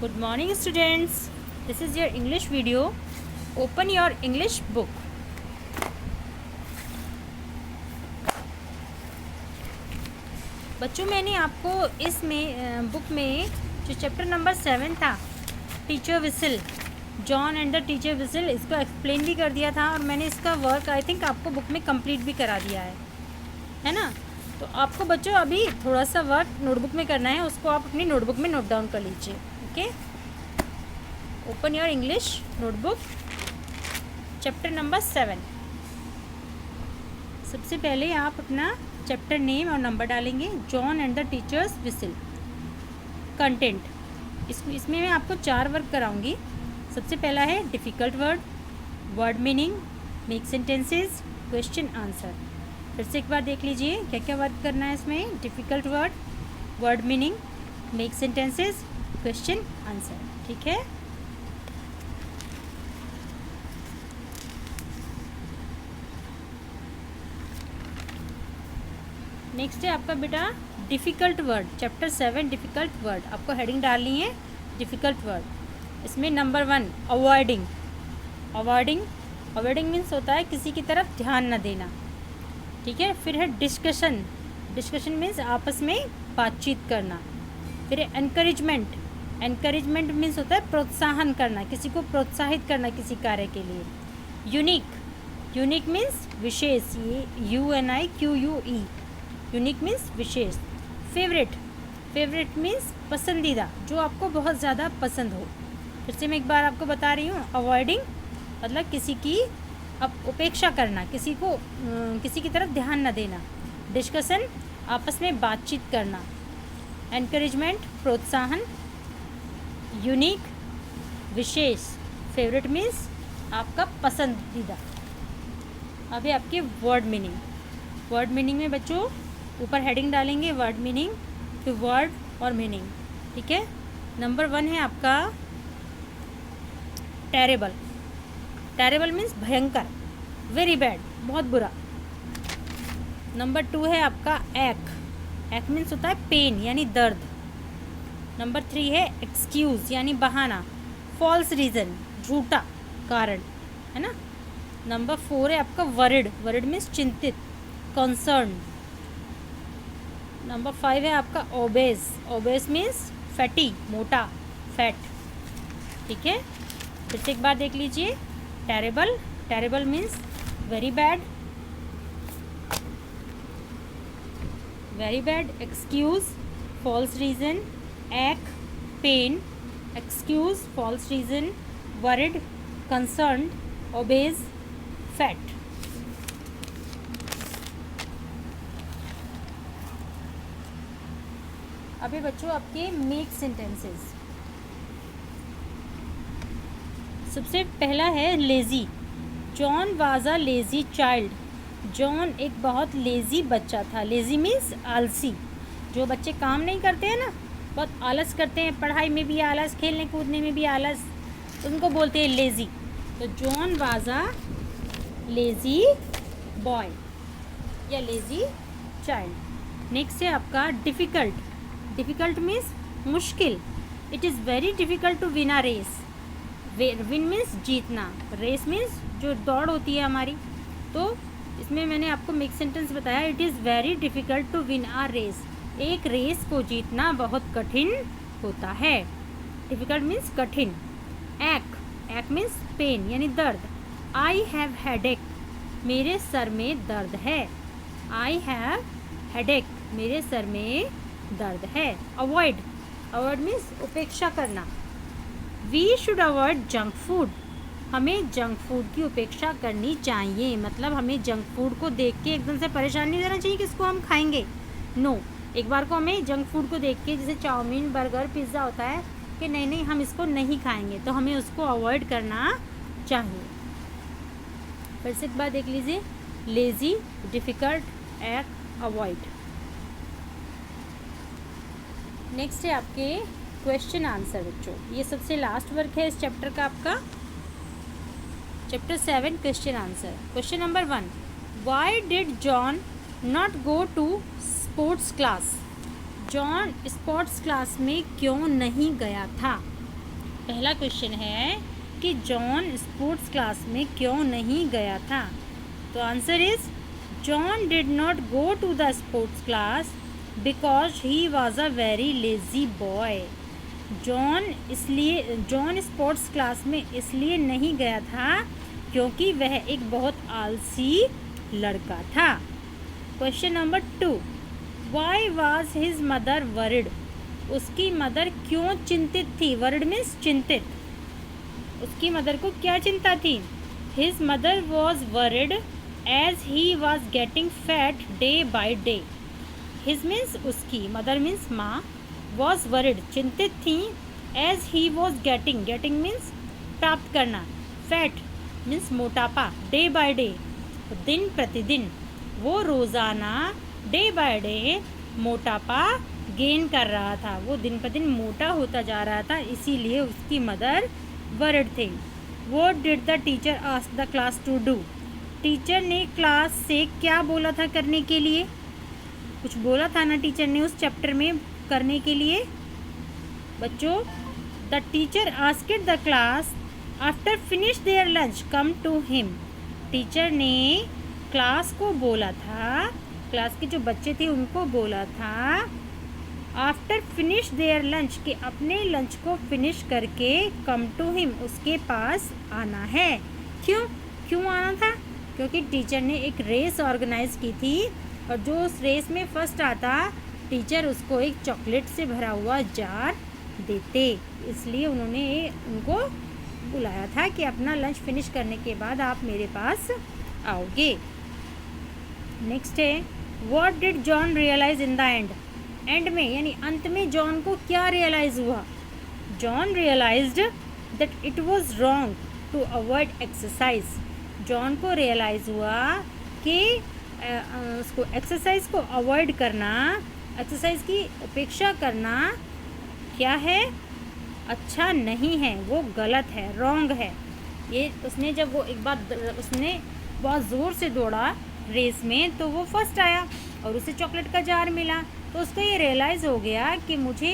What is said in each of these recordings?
Good morning, students. This is your English video. Open your English book. बच्चों, मैंने आपको इसमें बुक में जो चैप्टर नंबर 7 था, teacher whistle, John and the teacher whistle, इसको एक्सप्लेन भी कर दिया था और मैंने इसका वर्क आई थिंक आपको बुक में कंप्लीट भी करा दिया है ना। तो आपको बच्चों अभी थोड़ा सा वर्क नोटबुक में करना है, उसको आप अपनी नोटबुक में नोट डाउन कर लीजिए। Okay, open your English notebook, chapter number 7। सबसे पहले आप अपना चैप्टर नेम और नंबर डालेंगे, John and the teachers whistle. Content, इसमें मैं आपको 4 वर्क कराऊंगी। सबसे पहला है difficult word, word meaning, make sentences, question answer. फिर से एक बार देख लीजिए क्या क्या वर्क करना है इसमें। Difficult word, word meaning, make sentences, question answer. ठीक है, नेक्स्ट है आपका बेटा difficult word, chapter 7 difficult word. आपको हेडिंग डालनी है डिफ़िकल्ट वर्ड। इसमें नंबर 1 अवॉइडिंग। अवॉइडिंग मीन्स होता है किसी की तरफ ध्यान न देना। ठीक है, फिर है डिस्कशन मीन्स आपस में बातचीत करना। फिर है एनकरेजमेंट मीन्स होता है प्रोत्साहन करना, किसी को प्रोत्साहित करना किसी कार्य के लिए। यूनिक मीन्स विशेष, ये UNIQUE, यूनिक मीन्स विशेष। फेवरेट मीन्स पसंदीदा, जो आपको बहुत ज़्यादा पसंद हो। फिर से मैं एक बार आपको बता रही हूँ, अवॉइडिंग मतलब किसी की उपेक्षा करना, किसी की तरफ ध्यान न देना। डिस्कशन आपस में बातचीत करना। एनकरेजमेंट प्रोत्साहन। यूनिक विशेष। फेवरेट मीन्स आपका पसंदीदा। अभी आपकी वर्ड मीनिंग में बच्चों ऊपर हेडिंग डालेंगे वर्ड मीनिंग, फिर वर्ड और मीनिंग। ठीक है, नंबर 1 है आपका टेरेबल मीन्स भयंकर, वेरी बैड, बहुत बुरा। नंबर 2 है आपका एक मीन्स होता है पेन यानी दर्द। नंबर 3 है एक्सक्यूज़ यानी बहाना, फॉल्स रीज़न, झूठा कारण, है ना। नंबर 4 है आपका वरिड मीन्स चिंतित, कंसर्न। नंबर 5 है आपका ओबेस मीन्स फैटी, मोटा, फैट। ठीक है, फिर से एक बार देख लीजिए। Terrible means very bad, excuse false reason, pain, excuse false reason, worried, concern, obese, fat. अभी बच्चों आपके मेक सेंटेंसेस। सबसे पहला है lazy. John was a lazy child. John एक बहुत लेज़ी बच्चा था। लेज़ी मीन्स आलसी, जो बच्चे काम नहीं करते हैं ना, बहुत आलस करते हैं, पढ़ाई में भी आलस, खेलने कूदने में भी आलस, उनको बोलते हैं लेज़ी। तो John was a lazy boy या लेज़ी चाइल्ड। नेक्स्ट है आपका डिफ़िकल्ट मीन्स मुश्किल। It is very difficult to win a race. Win means जीतना, रेस मीन्स जो दौड़ होती है हमारी। तो इसमें मैंने आपको मेक सेंटेंस बताया, it is very difficult to win a race. एक रेस को जीतना बहुत कठिन होता है। डिफ़िकल्ट मीन्स कठिन। एक मीन्स पेन यानी दर्द। आई हैव हेडेक, मेरे सर में दर्द है। आई हैव हेडेक, मेरे सर में दर्द है। अवॉइड मीन्स उपेक्षा करना। We should avoid junk food, हमें जंक फूड की उपेक्षा करनी चाहिए। मतलब हमें जंक फूड को देख के एकदम से परेशान नहीं होना चाहिए कि इसको हम खाएंगे। नो, एक बार को हमें जंक फूड को देख के, जैसे चाउमीन, बर्गर, पिज़्ज़ा होता है कि नहीं हम इसको नहीं खाएंगे, तो हमें उसको अवॉइड करना चाहिए। फिर से एक बार देख लीजिए, लेज़ी, डिफ़िकल्ट, अवॉइड। नेक्स्ट है आपके क्वेश्चन आंसर बच्चों। ये सबसे लास्ट वर्क है इस चैप्टर का, आपका chapter 7 question answer. Question number 1, why did John not go to sports class. John sports class में क्यों नहीं गया था। पहला क्वेश्चन है कि जॉन स्पोर्ट्स क्लास में क्यों नहीं गया था। तो answer is John did not go to the sports class because he was a very lazy boy. John sports class में इसलिए नहीं गया था क्योंकि वह एक बहुत आलसी लड़का था। Question number 2, Y was his mother worried. उसकी मदर क्यों चिंतित थी। वरिड मीन्स चिंतित। उसकी मदर को क्या चिंता थी। His mother was worried as he was getting fat day by day. His means उसकी, मदर मीन्स माँ, वॉज वरिड चिंतित थी, as he was getting means प्राप्त करना, फैट मीन्स मोटापा, डे बाय डे दिन प्रतिदिन, वो रोज़ाना डे बाय डे मोटापा गेन कर रहा था, वो दिन पर दिन मोटा होता जा रहा था, इसीलिए उसकी मदर वरिड थे। What did the teacher ask the class to do. Teacher ने क्लास से क्या बोला था करने के लिए। कुछ बोला था ना टीचर ने उस चैप्टर में करने के लिए। बच्चों, the teacher asked the class after finish their lunch come to him. Teacher ने क्लास को बोला था, क्लास के जो बच्चे थे उनको बोला था आफ्टर फिनिश देयर लंच, कि अपने लंच को फिनिश करके कम टू हिम, उसके पास आना है। क्यों आना था। क्योंकि टीचर ने एक रेस ऑर्गेनाइज की थी और जो उस रेस में फर्स्ट आता टीचर उसको एक चॉकलेट से भरा हुआ जार देते, इसलिए उन्होंने उनको बुलाया था कि अपना लंच फिनिश करने के बाद आप मेरे पास आओगे। नेक्स्ट है, what did John realise in the end में यानी अंत में जॉन को क्या रियलाइज़ हुआ। John realised that it was wrong to avoid exercise. John को रियलाइज़ हुआ कि उसको एक्सरसाइज को अवॉइड करना, एक्सरसाइज की उपेक्षा करना क्या है, अच्छा नहीं है, वो गलत है, रॉन्ग है। ये उसने जब वो एक बार उसने बहुत ज़ोर से दौड़ा रेस में तो वो फर्स्ट आया और उसे चॉकलेट का जार मिला, तो उसको ये रियलाइज़ हो गया कि मुझे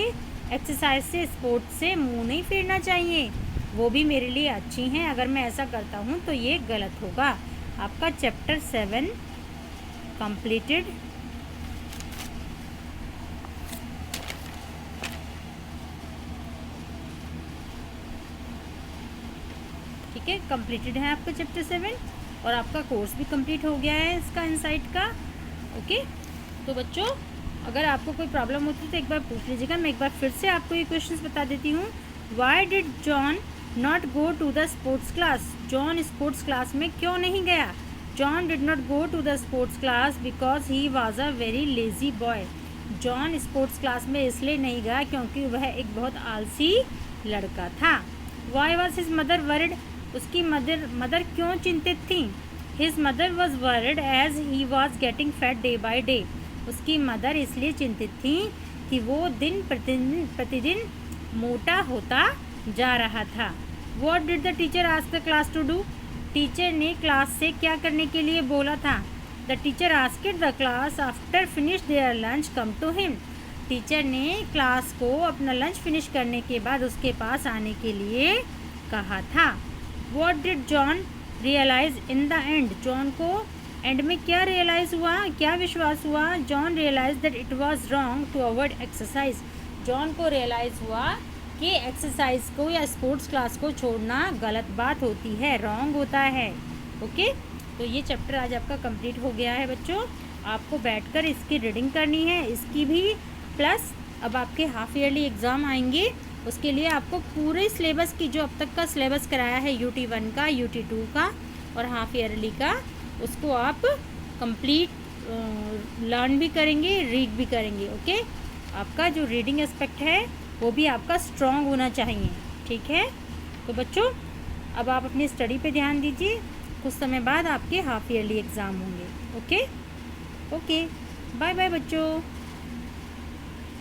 एक्सरसाइज से, स्पोर्ट्स से मुंह नहीं फेरना चाहिए, वो भी मेरे लिए अच्छी हैं, अगर मैं ऐसा करता हूँ तो ये गलत होगा। आपका चैप्टर 7 कंप्लीटेड। ठीक है, कंप्लीटेड है आपका चैप्टर 7 और आपका कोर्स भी कंप्लीट हो गया है इसका इनसाइट का। ओके, तो बच्चों अगर आपको कोई प्रॉब्लम होती है तो एक बार पूछ लीजिएगा। मैं एक बार फिर से आपको ये क्वेश्चंस बता देती हूँ। Why did John not go to the sports class. John sports class में क्यों नहीं गया। John did not go to the sports class because he was a very lazy boy. John sports class में इसलिए नहीं गया क्योंकि वह एक बहुत आलसी लड़का था। Why was his mother worried. उसकी मदर क्यों चिंतित थी। His mother was worried as he was getting fat day by day. उसकी मदर इसलिए चिंतित थी कि वो दिन प्रतिदिन मोटा होता जा रहा था। What did the teacher ask the class to do. Teacher ने क्लास से क्या करने के लिए बोला था। The teacher asked the class after finish their lunch come to him. Teacher ने क्लास को अपना लंच फिनिश करने के बाद उसके पास आने के लिए कहा था। What did John realise in the end. John को एंड में क्या रियलाइज़ हुआ, क्या विश्वास हुआ। John realise that it was wrong to avoid exercise. John को रियलाइज़ हुआ कि एक्सरसाइज को या स्पोर्ट्स क्लास को छोड़ना गलत बात होती है, रॉन्ग होता है। ओके, तो ये चैप्टर आज आपका कंप्लीट हो गया है बच्चों। आपको बैठकर इसकी रीडिंग करनी है, इसकी भी, प्लस अब आपके हाफ ईयरली एग्ज़ाम आएंगे, उसके लिए आपको पूरे सिलेबस की जो अब तक का सिलेबस कराया है UT 1 का, UT 2 का और हाफ ईयरली का, उसको आप कंप्लीट लर्न भी करेंगे, रीड भी करेंगे। ओके, आपका जो रीडिंग एस्पेक्ट है वो भी आपका स्ट्रॉन्ग होना चाहिए। ठीक है, तो बच्चों अब आप अपनी स्टडी पे ध्यान दीजिए। कुछ समय बाद आपके हाफ ईयरली एग्ज़ाम होंगे। ओके, बाय बाय बच्चों।